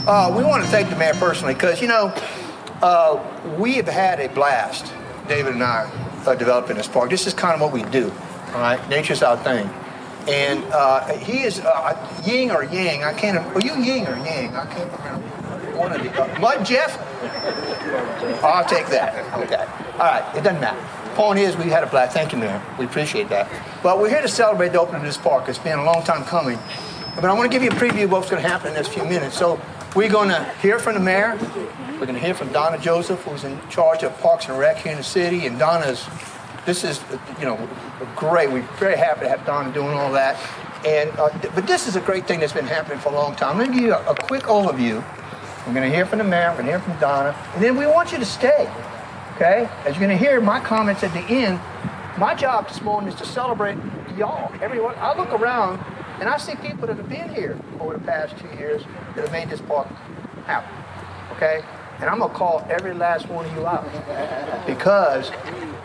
We want to thank the mayor personally because, we have had a blast, David and I, developing this park. This is kind of what we do, all right? Nature's our thing. And he is yin or yang. I can't, are you yin or yang? I can't remember. One of the, Mud Jeff? I'll take that. Okay. All right, it doesn't matter. Point is, we had a blast. Thank you, Mayor. We appreciate that. But we're here to celebrate the opening of this park. It's been a long time coming. But I want to give you a preview of what's going to happen in the next few minutes. So we're going to hear from the mayor. We're going to hear from Donna Joseph, who's in charge of Parks and Rec here in the city. And this is great. We're very happy to have Donna doing all that. And but this is a great thing that's been happening for a long time. I'm going to give you a quick overview. We're going to hear from the mayor. We're going to hear from Donna. And then we want you to stay, okay? As you're going to hear my comments at the end, my job this morning is to celebrate y'all, everyone. I look around and I see people that have been here over the past 2 years that have made this park happen, okay? And I'm going to call every last one of you out because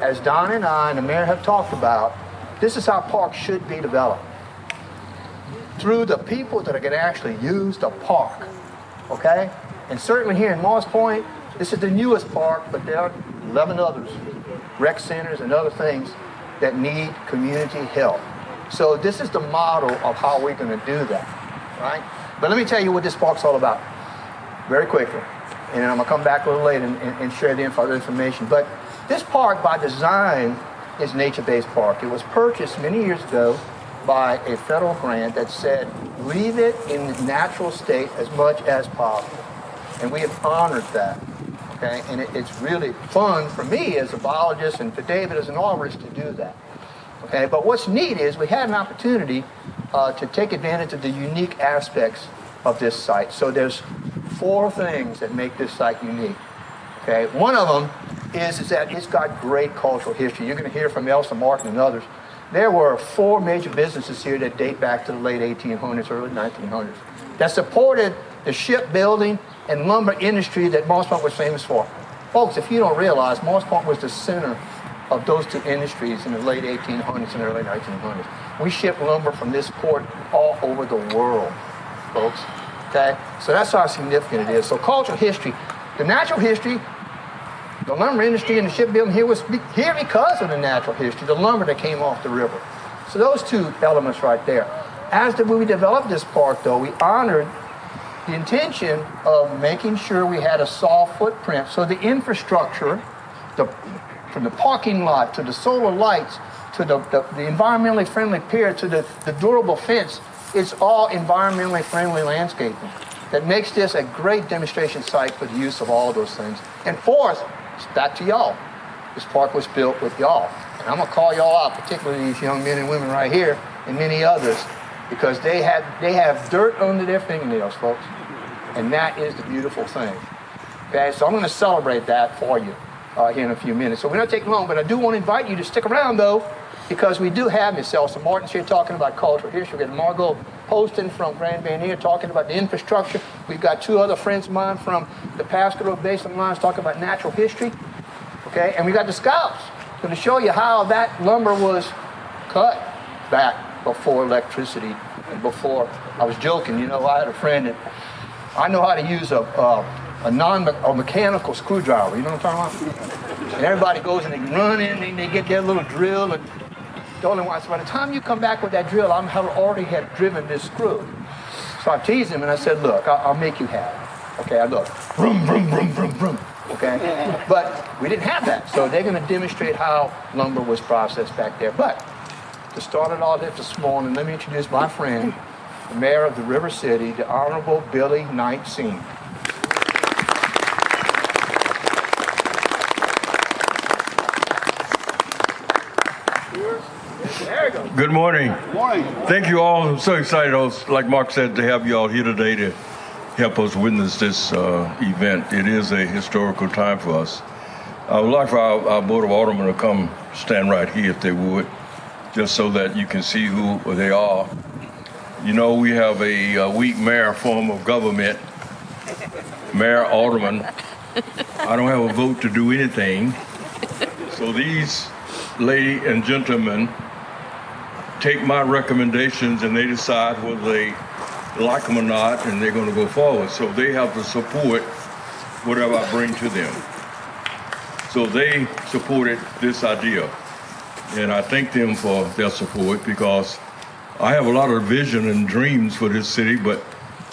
as Don and I and the mayor have talked about, this is how parks should be developed. Through the people that are going to actually use the park, okay? And certainly here in Moss Point, this is the newest park, but there are 11 others, rec centers and other things that need community help. So this is the model of how we're going to do that, right? But let me tell you what this park's all about very quickly. And then I'm going to come back a little later and share the information. But this park, by design, is a nature-based park. It was purchased many years ago by a federal grant that said, leave it in the natural state as much as possible. And we have honored that, okay? And it's really fun for me as a biologist and for David as an arborist to do that, okay? But what's neat is we had an opportunity to take advantage of the unique aspects of this site. So there's 4 things that make this site unique, okay? One of them is that it's got great cultural history. You're going to hear from Elsa Martin and others. There were 4 major businesses here that date back to the late 1800s, early 1900s, that supported the shipbuilding and lumber industry that Moss Point was famous for. Folks, if you don't realize, Moss Point was the center of those 2 industries in the late 1800s and early 1900s. We shipped lumber from this port all over the world, folks, okay? So that's how significant it is. So cultural history, the natural history, the lumber industry and the shipbuilding here was here because of the natural history, the lumber that came off the river. So those 2 elements right there. As we developed this park, though, we honored the intention of making sure we had a soft footprint. So the infrastructure, from the parking lot to the solar lights to the environmentally friendly pier to the durable fence, it's all environmentally friendly landscaping that makes this a great demonstration site for the use of all of those things. And fourth, it's back to y'all. This park was built with y'all. And I'm going to call y'all out, particularly these young men and women right here and many others, because they have dirt under their fingernails, folks. And that is the beautiful thing. Okay, so I'm going to celebrate that for you here in a few minutes. So we're not taking long, but I do want to invite you to stick around, though, because we do have Miss Elsa Martin's here talking about cultural history. We've got Margot Poston from Grand Bannier talking about the infrastructure. We've got 2 other friends of mine from the Pastoral Basin Lines talking about natural history. Okay, and we got the Scouts going to show you how that lumber was cut back before electricity and before. I was joking, I had a friend that I know how to use a mechanical screwdriver. You know what I'm talking about? And everybody goes and they run in and they get their little drill. And the only one, so by the time you come back with that drill, I already have driven this screw. So I teased him and I said, look, I'll make you have it. Okay, I look, vroom, vroom, vroom, vroom, vroom. Okay, but we didn't have that. So they're going to demonstrate how lumber was processed back there. But to start it all this morning, let me introduce my friend, the mayor of the River City, the Honorable Billy Knight Sr. Good morning. Good morning. Thank you all. I'm so excited, like Mark said, to have you all here today to help us witness this event. It is a historical time for us. I would like for our Board of Aldermen to come stand right here if they would, just so that you can see who they are. We have a weak mayor form of government, mayor, alderman. I don't have a vote to do anything. So these ladies and gentlemen take my recommendations and they decide whether they like them or not, and they're going to go forward. So they have to support whatever I bring to them. So they supported this idea, and I thank them for their support because I have a lot of vision and dreams for this city, but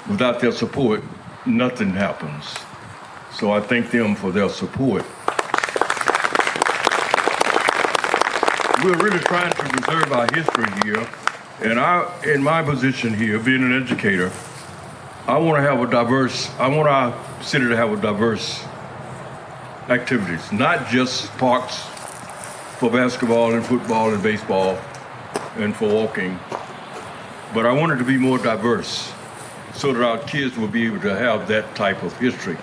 without their support, nothing happens. So I thank them for their support. We're really trying to preserve our history here, and in my position here, being an educator, I want our city to have a diverse activities, not just parks for basketball and football and baseball and for walking, but I want it to be more diverse so that our kids will be able to have that type of history.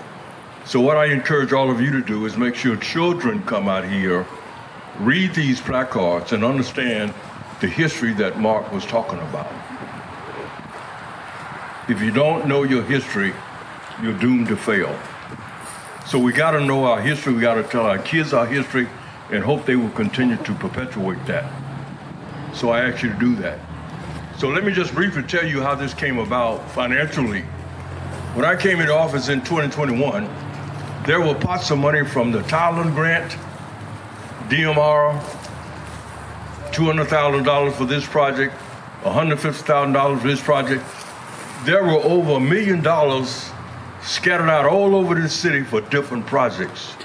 So what I encourage all of you to do is make sure children come out here, read these placards, and understand the history that Mark was talking about. If you don't know your history, you're doomed to fail. So we got to know our history. We got to tell our kids our history and hope they will continue to perpetuate that. So I ask you to do that. So let me just briefly tell you how this came about financially. When I came into office in 2021, there were pots of money from the Thailand grant, DMR, $200,000 for this project, $150,000 for this project. There were over $1 million scattered out all over this city for different projects.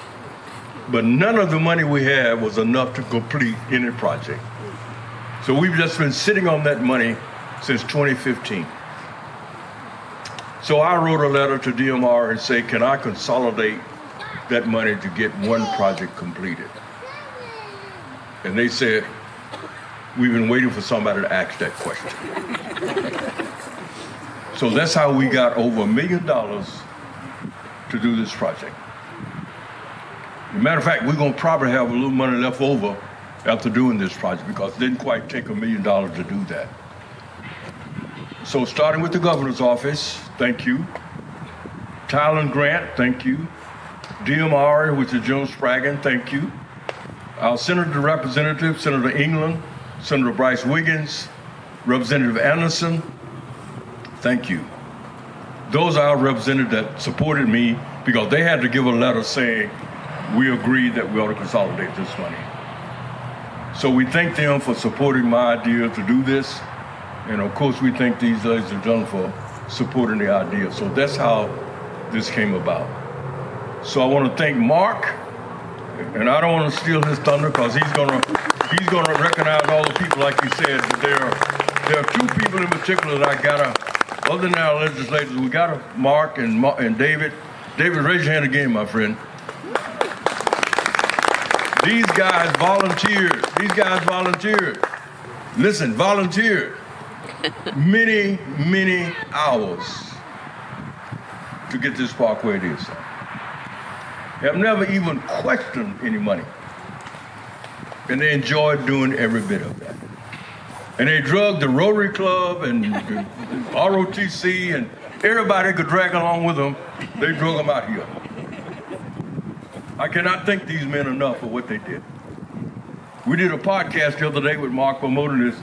But none of the money we had was enough to complete any project. So we've just been sitting on that money since 2015. So I wrote a letter to DMR and say, can I consolidate that money to get one project completed? And they said, we've been waiting for somebody to ask that question. So that's how we got over $1 million to do this project. As a matter of fact, we're going to probably have a little money left over after doing this project because it didn't quite take $1 million to do that. So starting with the governor's office, thank you. Thailand grant, thank you. DMR, which is Joan Spraggin, thank you. Our Senator Representative, Senator England, Senator Bryce Wiggins, Representative Anderson, thank you. Those are our representatives that supported me because they had to give a letter saying, we agreed that we ought to consolidate this money. So we thank them for supporting my idea to do this. And of course, we thank these ladies and gentlemen for supporting the idea. So that's how this came about. So I want to thank Mark, and I don't want to steal his thunder because he's gonna recognize all the people like he said, but there are two people in particular that I gotta, other than our legislators, we gotta Mark and David. David, raise your hand again, my friend. These guys volunteered. Listen, volunteered many, many hours to get this park where it is. Have never even questioned any money. And they enjoyed doing every bit of that. And they drugged the Rotary Club and the ROTC and everybody could drag along with them. They drug them out here. I cannot thank these men enough for what they did. We did a podcast the other day with Mark promoting this,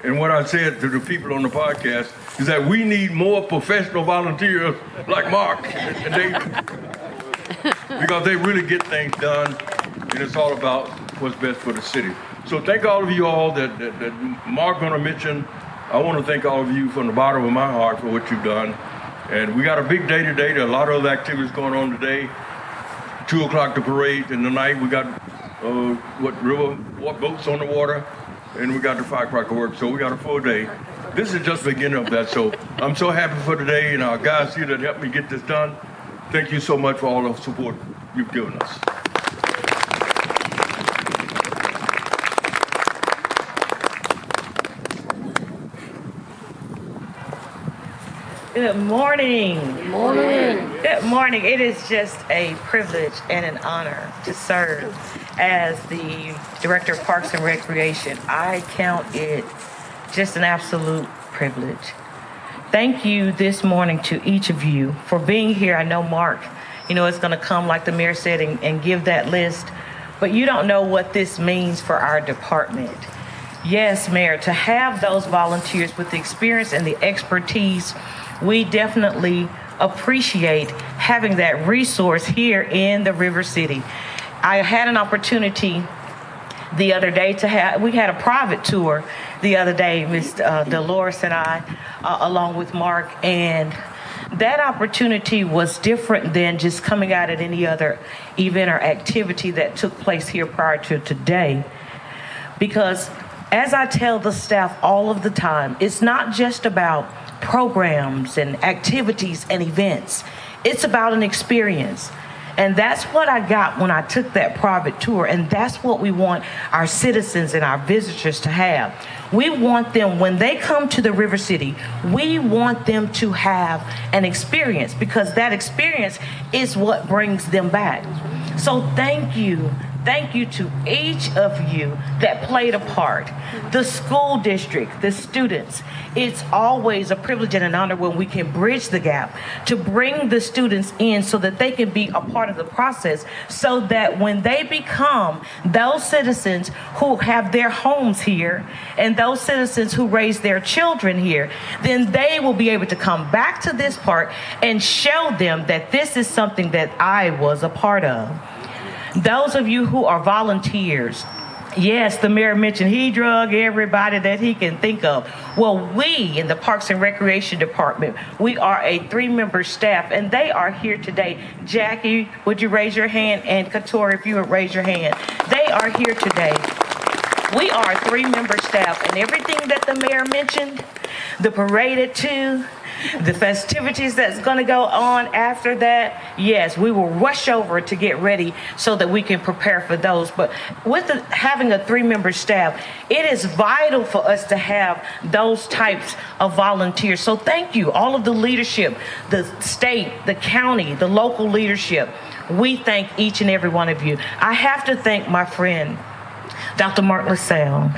and what I said to the people on the podcast is that we need more professional volunteers like Mark and David, because they really get things done, and it's all about what's best for the city. So thank all of you all that Mark gonna mention. I want to thank all of you from the bottom of my heart for what you've done. And we got a big day today. There are a lot of other activities going on today. 2 o'clock the parade, and tonight we got river boats on the water, and we got the firecracker work. So we got a full day. This is just the beginning of that. So I'm so happy for today, and our guys here that helped me get this done. Thank you so much for all the support you've given us. Good morning. Good morning. Good morning. It is just a privilege and an honor to serve as the Director of Parks and Recreation. I count it just an absolute privilege. Thank you this morning to each of you for being here. I know Mark, it's going to come, like the mayor said, and give that list, but you don't know what this means for our department. Yes, Mayor, to have those volunteers with the experience and the expertise we definitely appreciate having that resource here in the River City. I had an opportunity the other day we had a private tour the other day, Ms. Dolores and I, along with Mark, and that opportunity was different than just coming out at any other event or activity that took place here prior to today. Because as I tell the staff all of the time, it's not just about programs and activities and events. It's about an experience. And that's what I got when I took that private tour. And that's what we want our citizens and our visitors to have. We want them, when they come to the River City, we want them to have an experience, because that experience is what brings them back. So thank you. Thank you to each of you that played a part. The school district, the students. It's always a privilege and an honor when we can bridge the gap to bring the students in so that they can be a part of the process, so that when they become those citizens who have their homes here and those citizens who raise their children here, then they will be able to come back to this park and show them that this is something that I was a part of. Those of you who are volunteers, yes, the mayor mentioned he drug everybody that he can think of. Well, we in the Parks and Recreation Department, we are a 3-member staff, and they are here today. Jackie, would you raise your hand? And Couture, if you would raise your hand. They are here today. We are a 3-member staff, and everything that the mayor mentioned, the parade at 2, the festivities that's going to go on after that, yes, we will rush over to get ready so that we can prepare for those. But with having a 3-member staff, it is vital for us to have those types of volunteers. So thank you, all of the leadership, the state, the county, the local leadership. We thank each and every one of you. I have to thank my friend, Dr. Mark LaSalle.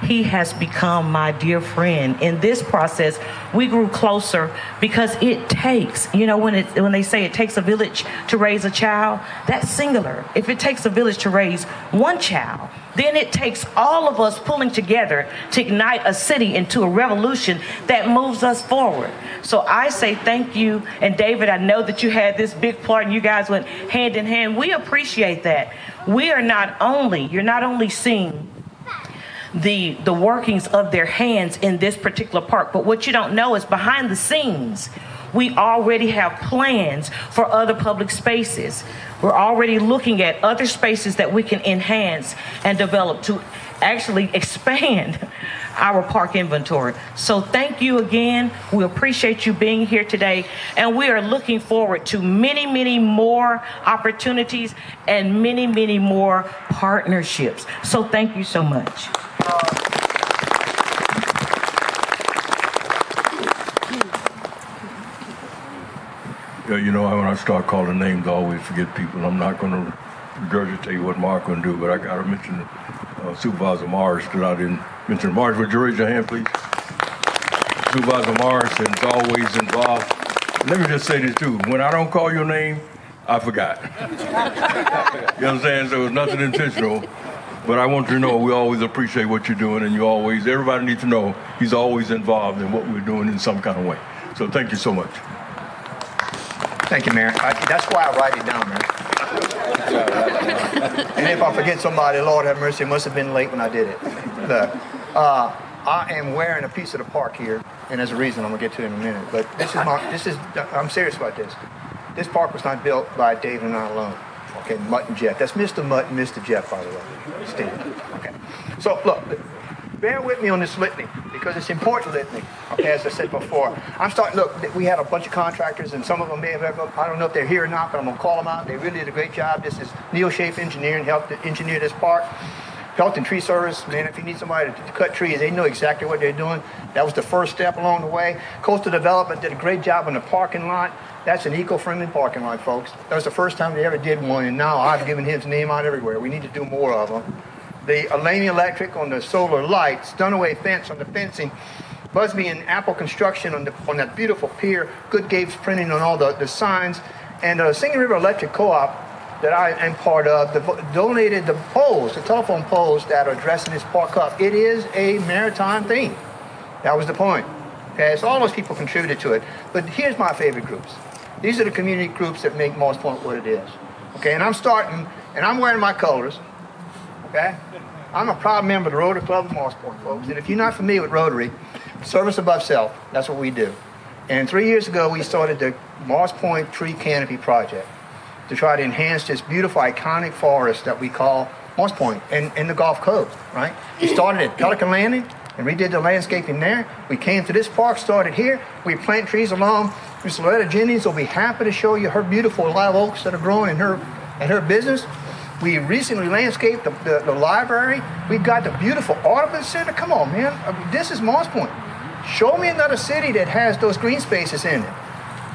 He has become my dear friend. In this process, we grew closer because it takes, when they say it takes a village to raise a child, that's singular. If it takes a village to raise one child, then it takes all of us pulling together to ignite a city into a revolution that moves us forward. So I say thank you. And David, I know that you had this big part and you guys went hand in hand. We appreciate that. You're not only seeing the workings of their hands in this particular park, but what you don't know is behind the scenes, we already have plans for other public spaces. We're already looking at other spaces that we can enhance and develop to actually expand our park inventory. So thank you again. We appreciate you being here today, and we are looking forward to many, many more opportunities and many, many more partnerships. So thank you so much. Yeah, when I start calling names, I always forget people. I'm not going to regurgitate what Mark going to do, but I got to mention Supervisor Morris that I didn't mention. Morris, would you raise your hand, please? Supervisor Morris is always involved. Let me just say this, too. When I don't call your name, I forgot. You understand? So it's nothing intentional. But I want you to know we always appreciate what you're doing, and everybody needs to know he's always involved in what we're doing in some kind of way. So thank you so much. Thank you, Mayor. That's why I write it down, Mayor. And if I forget somebody, Lord have mercy, it must have been late when I did it. Look, I am wearing a piece of the park here, and there's a reason I'm going to get to it in a minute. But I'm serious about this. This park was not built by Dave and I alone. Okay, Mutt and Jeff. That's Mr. Mutt and Mr. Jeff, by the way. Steve. Okay. So, look, bear with me on this litany, because it's important litany, okay, as I said before. Look, we had a bunch of contractors, and some of them may have I don't know if they're here or not, but I'm going to call them out. They really did a great job. This is Neil Schaefer Engineering, helped to engineer this park. Health and Tree Service, man, if you need somebody to cut trees, they know exactly what they're doing. That was the first step along the way. Coastal Development did a great job on the parking lot. That's an eco-friendly parking lot, folks. That was the first time they ever did one, and now I've given his name out everywhere. We need to do more of them. The Alani Electric on the solar lights, Dunaway fence on the fencing, Busby and Apple Construction on that beautiful pier, Good Gabe's printing on all the signs, and Singing River Electric Co-op that I am part of, donated the telephone poles that are addressing this park up. It is a maritime theme. That was the point. Okay, so all those people contributed to it. But here's my favorite groups. These are the community groups that make Moss Point what it is. Okay, and I'm starting, and I'm wearing my colors. Okay, I'm a proud member of the Rotary Club of Moss Point, folks. And if you're not familiar with Rotary, service above self, that's what we do. And 3 years ago, we started the Moss Point Tree Canopy Project to try to enhance this beautiful, iconic forest that we call Moss Point and the Gulf Coast, right? We started at Pelican Landing and redid the landscaping there. We came to this park, started here. We plant trees along. Ms. Loretta Jennings will be happy to show you her beautiful live oaks that are growing in her business. We recently landscaped the library. We've got the beautiful Audubon Center. Come on, man. I mean, this is Moss Point. Show me another city that has those green spaces in it.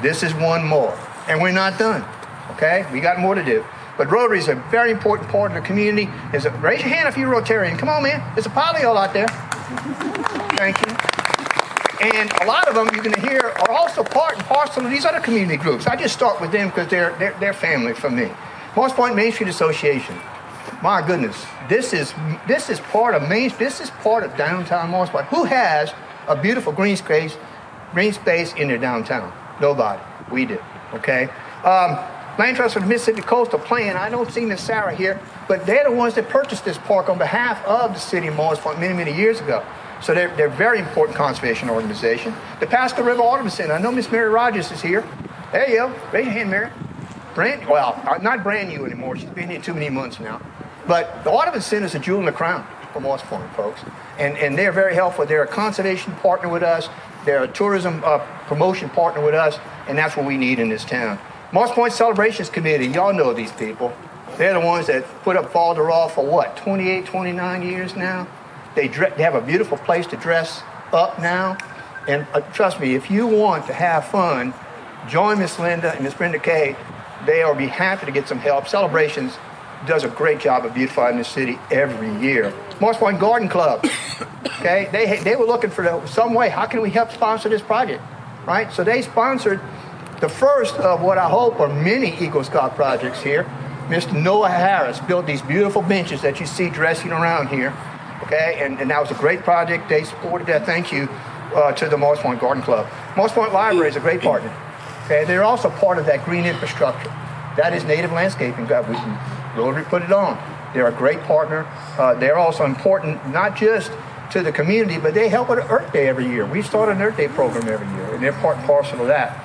This is one more. And we're not done. Okay? We got more to do. But Rotary is a very important part of the community. Raise your hand if you're a Rotarian. Come on, man. There's a polio out there. Thank you. And a lot of them you're going to hear are also part and parcel of these other community groups. I just start with them because they're family for me. Moss Point Main Street Association. My goodness, this is part of this is part of downtown Moss Point. Who has a beautiful green space in their downtown? Nobody. We do. Okay. Land Trust for the Mississippi Coastal Plain. I don't see Miss Sarah here, but they're the ones that purchased this park on behalf of the city of Moss Point many, many years ago. So they're a very important conservation organization. The Pasco River Audubon Center. I know Miss Mary Rogers is here. There you go. Raise your hand, Mary. Not brand new anymore. She's been here too many months now. But the Audubon Center is a jewel in the crown for Moss Point, folks. And they're very helpful. They're a conservation partner with us. They're a tourism promotion partner with us. And that's what we need in this town. Moss Point Celebrations Committee. Y'all know these people. They're the ones that put up Fall de Roll for what, 28, 29 years now? They have a beautiful place to dress up now. And trust me, if you want to have fun, join Miss Linda and Miss Brenda Kay. They will be happy to get some help. Celebrations does a great job of beautifying the city every year. Moss Point Garden Club. Okay, they were looking for some way. How can we help sponsor this project? Right? So they sponsored the first of what I hope are many Eagle Scout projects here. Mr. Noah Harris built these beautiful benches that you see dressing around here. Okay, and that was a great project. They supported that. Thank you to the Moss Point Garden Club. Moss Point Library is a great partner. Okay, they're also part of that green infrastructure. That is native landscaping. Rotary put it on. They're a great partner. They're also important not just to the community, but they help with Earth Day every year. We start an Earth Day program every year, and they're part and parcel of that.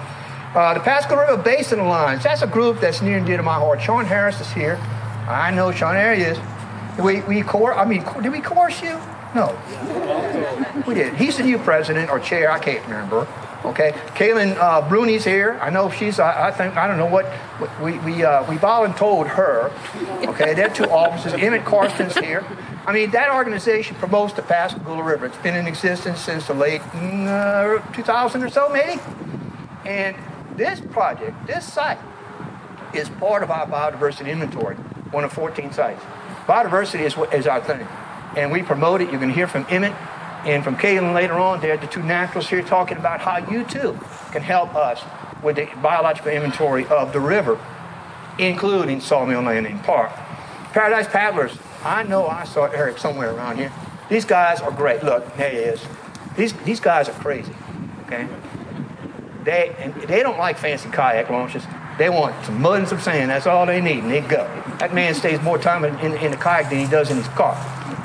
The Pasco River Basin Alliance. That's a group that's near and dear to my heart. Sean Harris is here. I know Sean. There he is. Did we coerce you? No. We did. He's the new president or chair. I can't remember. Okay. Kaylin Bruni's here. I know she's. I don't know what we voluntold her. Okay. They're two officers. Emmett Carson's here. I mean, that organization promotes the Pascagoula River. It's been in existence since the late 2000 or so, maybe. And this project, this site, is part of our biodiversity inventory. One of 14 sites. Biodiversity is our thing, and we promote it. You're going to hear from Emmett and from Kaylin later on. They're the two naturalists here talking about how you too can help us with the biological inventory of the river, including Sawmill Landing Park. Paradise Paddlers. I know I saw Eric somewhere around here. These guys are great. Look, there he is. These guys are crazy. Okay. They don't like fancy kayak launches. They want some mud and some sand. That's all they need, and they go. That man stays more time in the kayak than he does in his car.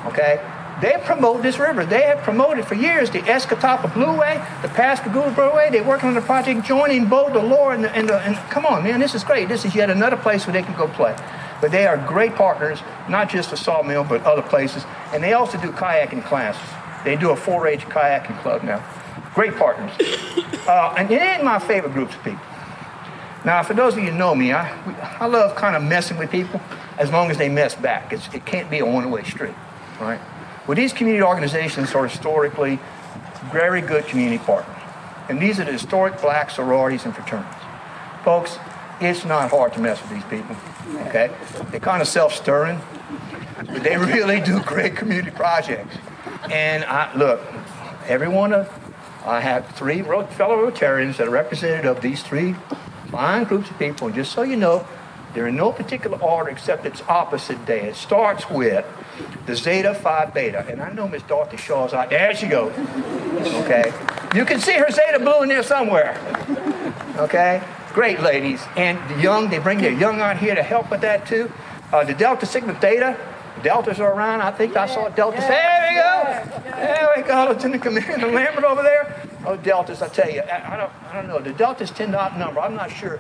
Okay? They promote this river. They have promoted for years the Escatawpa Blueway, the Pascagoula Blueway. They're working on the project joining both the Lure and come on, man, this is great. This is yet another place where they can go play. But they are great partners, not just for Sawmill, but other places. And they also do kayaking classes. They do a 4-H kayaking club now. Great partners. And it ain't my favorite groups of people. Now, for those of you who know me, I love kind of messing with people as long as they mess back. It can't be a one-way street, right? Well, these community organizations are historically very good community partners. And these are the historic black sororities and fraternities. Folks, it's not hard to mess with these people, okay? They're kind of self-stirring, but they really do great community projects. And look, I have 3 fellow Rotarians that are representative of these 3 fine groups of people, and just so you know, they're in no particular order except its opposite day. It starts with the Zeta Phi Beta, and I know Miss Dorothy Shaw's out there. She goes. Okay, You can see her Zeta Blue in there somewhere. Okay? Great ladies. And the young, they bring their young out here to help with that too. The Delta Sigma Theta, the Deltas are around. I think I saw Deltas. There we go. There we go. Lieutenant Commander Lambert over there. Oh, Deltas, I tell you, I don't know. The Deltas tend to outnumber. I'm not sure.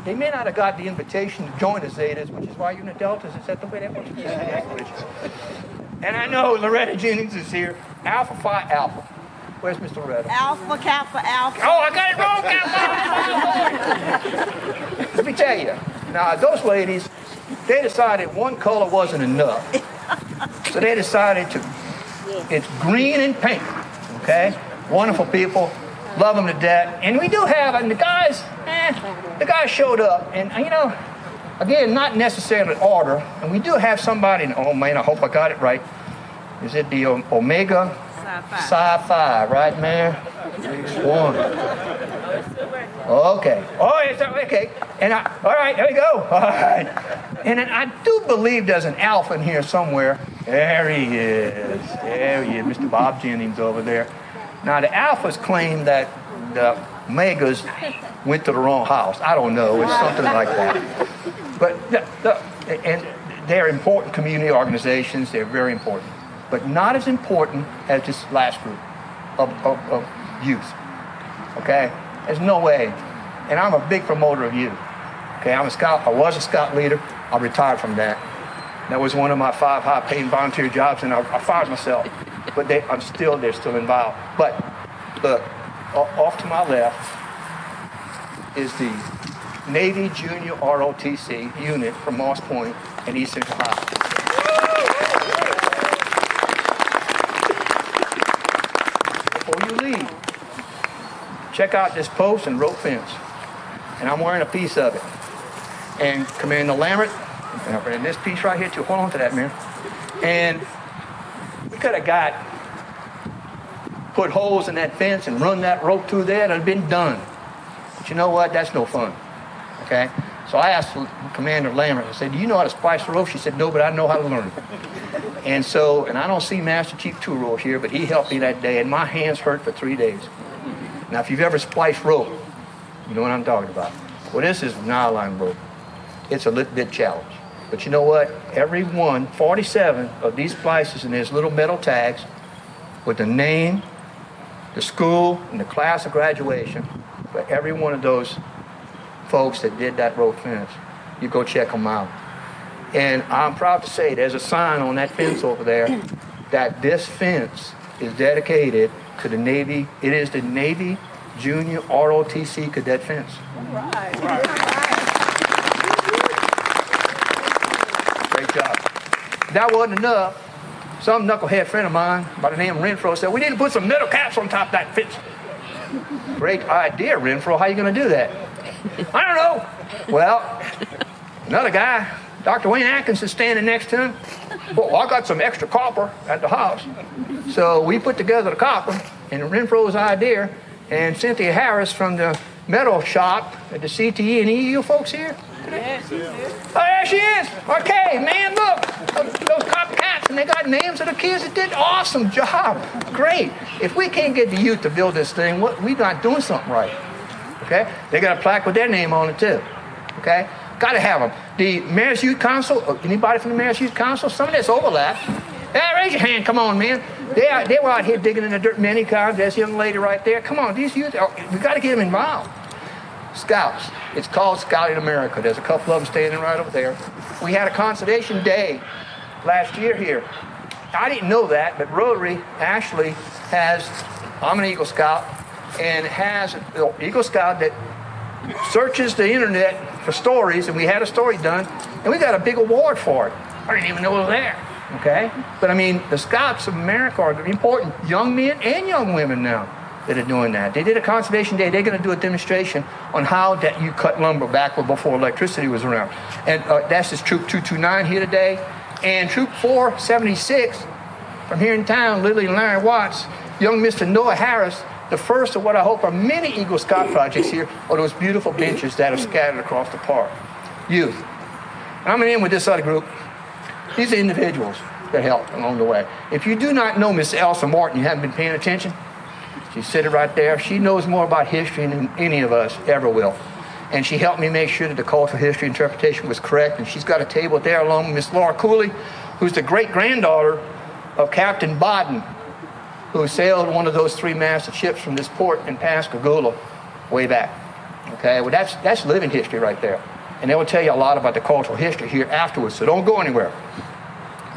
They may not have got the invitation to join the Zetas, which is why you're in the Deltas. Is that the way that works? And I know Loretta Jennings is here. Alpha Phi Alpha. Where's Mr. Loretta? Alpha, Kappa, Alpha. Oh, I got it wrong, Kappa. Let me tell you. Now, those ladies, they decided one color wasn't enough. So they decided it's green and pink. Okay? Wonderful people. Love them to death. And we do have, and the guys showed up. And, again, not necessarily order. And we do have somebody, oh man, I hope I got it right. Is it the Omega Psi-Phi, right, man? One. Okay. Oh, it's okay. And all right, there we go. All right. And then I do believe there's an alpha in here somewhere. There he is. There he is, Mr. Bob Jennings over there. Now, the alphas claim that the Omegas went to the wrong house. I don't know. It's something like that. But, and they're important community organizations. They're very important. But not as important as this last group of youth. Okay? There's no way. And I'm a big promoter of youth. Okay, I'm a scout. I was a scout leader. I retired from that. That was one of my 5 high-paying volunteer jobs, and I fired myself. But they're still involved. But look, off to my left is the Navy Junior ROTC unit from Moss Point and East Central High. Before you leave, check out this post and rope fence. And I'm wearing a piece of it. And Commander Lambert, and this piece right here too. Hold on to that, man. And we could have put holes in that fence and run that rope through there. It would have been done. But you know what? That's no fun. Okay? So I asked Commander Lambert, I said, do you know how to splice the rope? She said, no, but I know how to learn. And so, and I don't see Master Chief Turo here, but he helped me that day, and my hands hurt for 3 days. Now, if you've ever spliced rope, you know what I'm talking about. Well, this is nylon rope. It's a little bit challenge. But you know what? Every 47 of these splices, and there's little metal tags with the name, the school, and the class of graduation for every one of those folks that did that rope fence. You go check them out. And I'm proud to say there's a sign on that fence over there that this fence is dedicated to the Navy. It is the Navy Junior ROTC Cadet Fence. Right. Great job. That wasn't enough. Some knucklehead friend of mine by the name of Renfro said, we need to put some metal caps on top of that fence. Great idea, Renfro. How are you going to do that? I don't know. Well, another guy, Dr. Wayne Atkins, is standing next to him. Well, I got some extra copper at the house. So we put together the copper, and Renfro's idea, and Cynthia Harris from the metal shop at the CTE. Any of you folks here? Yes. Oh, there she is. Okay, man, look. Those copper caps, and they got names of the kids that did awesome job. Great. If we can't get the youth to build this thing, we're not doing something right. Okay? They got a plaque with their name on it, too. Okay? Got to have them. The Mayor's Youth Council, anybody from the Mayor's Youth Council? Some of this overlap. Hey, raise your hand. Come on, man. They were out here digging in the dirt many times. There's a young lady right there. Come on, these youth, we got to get them involved. Scouts. It's called Scouting America. There's a couple of them standing right over there. We had a conservation day last year here. I didn't know that, but Rotary actually has, I'm an Eagle Scout, and has an Eagle Scout that searches the internet for stories, and we had a story done, and we got a big award for it. I didn't even know it was there, okay? But I mean, the Scouts of America are important, young men and young women now that are doing that. They did a conservation day. They're going to do a demonstration on how that you cut lumber back before electricity was around. And that's this Troop 229 here today. And Troop 476 from here in town, Lily and Larry Watts, young Mr. Noah Harris, the first of what I hope are many Eagle Scout projects here are those beautiful benches that are scattered across the park. Youth. I'm in with this other group. These are individuals that help along the way. If you do not know Miss Elsa Martin, you haven't been paying attention. She's sitting right there. She knows more about history than any of us ever will. And she helped me make sure that the cultural history interpretation was correct. And she's got a table there along with Miss Laura Cooley, who's the great-granddaughter of Captain Bodden, who sailed one of those 3-masted ships from this port in Pascagoula way back. Okay, well, that's living history right there. And they will tell you a lot about the cultural history here afterwards, so don't go anywhere.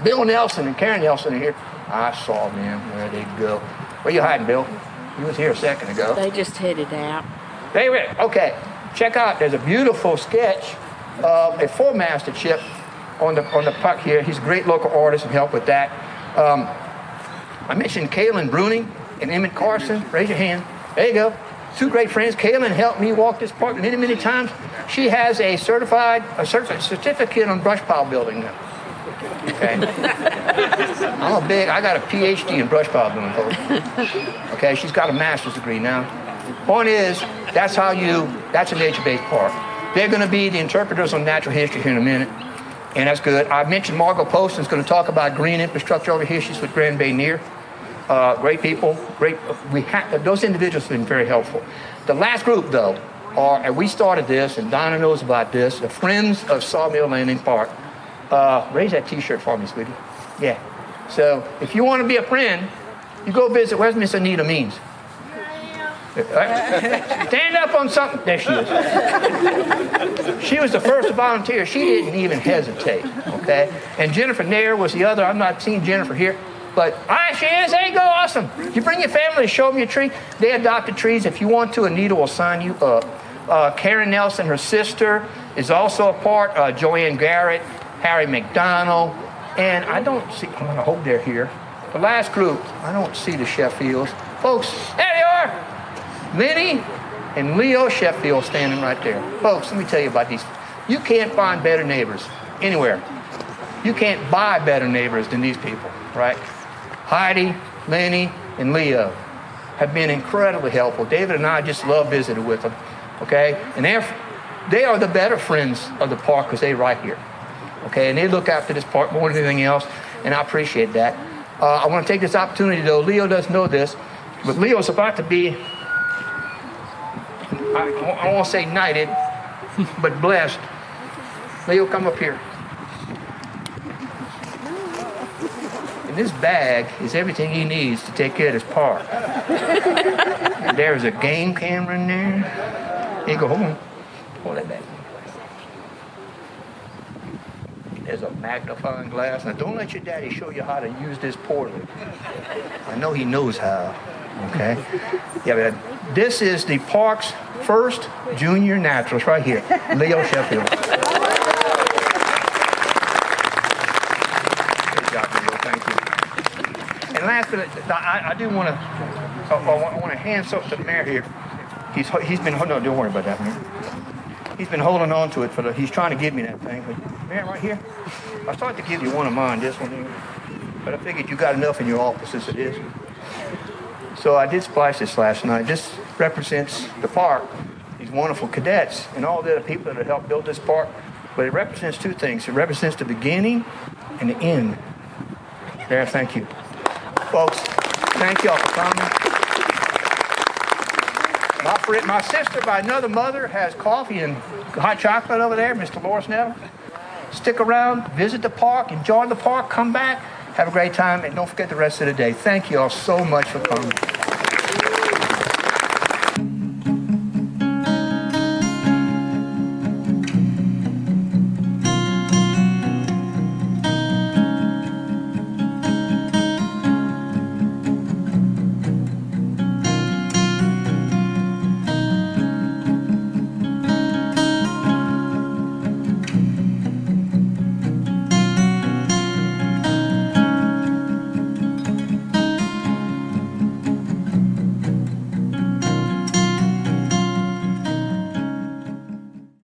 Bill Nelson and Karen Nelson are here. I saw them. Where they go? Where you hiding, Bill? You was here a second ago. They just headed out. They went. Okay, check out. There's a beautiful sketch of a 4-masted ship on the puck here. He's a great local artist and helped with that. I mentioned Kaylin Bruning and Emmett Carson. Raise your hand. There you go. 2 great friends. Kaylin helped me walk this park many, many times. She has a certificate on brush pile building now. Okay. I got a PhD in brush pile building, folks. Okay, she's got a master's degree now. Point is, that's a nature-based park. They're going to be the interpreters on natural history here in a minute, and that's good. I mentioned Margot Poston's going to talk about green infrastructure over here. She's with Grand Bay Near. Great people. Those individuals have been very helpful. The last group, though, and we started this, and Donna knows about this, the Friends of Sawmill Landing Park. Raise that T-shirt for me, sweetie. Yeah. So if you want to be a friend, you go visit. Where's Miss Anita Means? Stand up on something. There she is. She was the first to volunteer. She didn't even hesitate. Okay. And Jennifer Nair was the other. I'm not seeing Jennifer here. But she is. There you go. Awesome. You bring your family to show them your tree. They adopted trees. If you want to, Anita will sign you up. Karen Nelson, her sister, is also a part. Joanne Garrett, Harry McDonald, and I don't see. I hope they're here. The last group. I don't see the Sheffields. Folks, there they are. Lenny and Leo Sheffield standing right there. Folks, let me tell you about these. You can't find better neighbors anywhere. You can't buy better neighbors than these people, right? Heidi, Lenny, and Leo have been incredibly helpful. David and I just love visiting with them, okay? And they are the better friends of the park because they're right here, okay? And they look after this park more than anything else, and I appreciate that. I want to take this opportunity, though. Leo doesn't know this, but Leo's about to be, I won't say knighted, but blessed. Leo, come up here. And this bag is everything he needs to take care of this park. And there's a game camera in there. Here you go, hold on. Hold that back. There's a magnifying glass. Now, don't let your daddy show you how to use this poorly. I know he knows how, okay? Yeah, but this is the park's first junior naturalist right here, Leo Sheffield. Good job, Leo. Thank you. And last, I do want to, I want to hand something to the mayor here. He's been, no, don't worry about that, Mayor. He's been holding on to it he's trying to give me that thing. But, Mayor, right here, I started to give you one of mine, this one here. But I figured you got enough in your office as it is. So I did splash this last night. This represents the park, these wonderful cadets, and all the other people that have helped build this park. But it represents 2 things. It represents the beginning and the end. There, thank you. Folks, thank y'all for coming. My sister by another mother has coffee and hot chocolate over there, Mr. Loris Nettle. Stick around, visit the park, enjoy the park, come back, have a great time, and don't forget the rest of the day. Thank you all so much for coming.